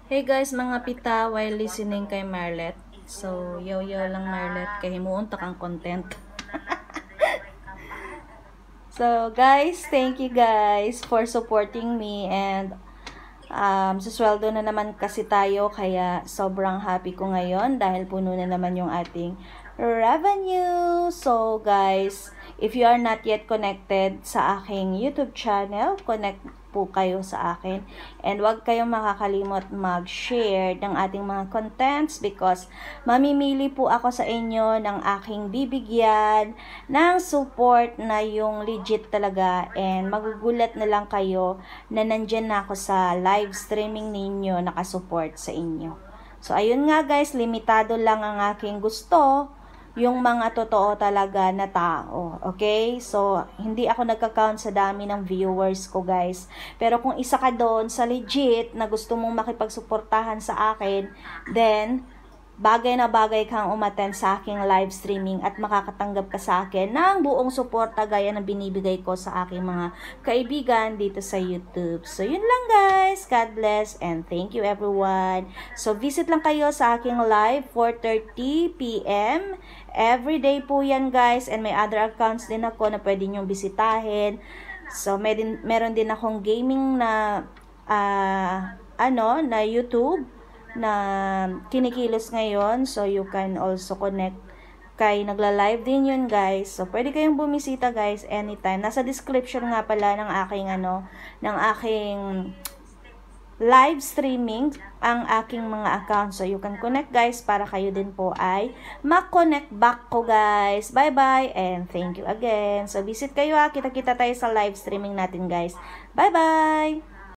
Hey guys, mga pita, while listening kay Marlet. So, yaw-yaw lang Marlet, kay himuunta kang content. So, guys, thank you guys for supporting me and susweldo na naman kasi tayo kaya sobrang happy ko ngayon dahil puno na naman yung ating revenue. So, guys, if you are not yet connected sa aking YouTube channel, connect po kayo sa akin. And huwag kayong makakalimot mag-share ng ating mga contents because mamimili po ako sa inyo ng aking bibigyan ng support na yung legit talaga, and magugulat na lang kayo na nandyan na ako sa live streaming ninyo nakasupport sa inyo. So, ayun nga guys, limitado lang ang aking gusto, yung mga totoo talaga na tao. Okay? So, hindi ako nagka-count sa dami ng viewers ko, guys. Pero kung isa ka doon sa legit na gusto mong makipagsuportahan sa akin, then, bagay na bagay kang umattend sa aking live streaming at makakatanggap ka sa akin ng buong suporta gaya ng binibigay ko sa aking mga kaibigan dito sa YouTube. So, yun lang guys. God bless and thank you everyone. So, visit lang kayo sa aking live 4:30 PM. Everyday po yan guys, and may other accounts din ako na pwede nyong bisitahin. So, meron din akong gaming na na YouTube na kinikilos ngayon. So, you can also connect kay nagla-live din yun guys. So, pwede kayong bumisita guys anytime. Nasa description nga pala ng aking live streaming ang aking mga account. So, you can connect guys para kayo din po ay ma-connect back ko guys. Bye-bye and thank you again. So, visit kayo ha. Kita-kita tayo sa live streaming natin guys. Bye-bye!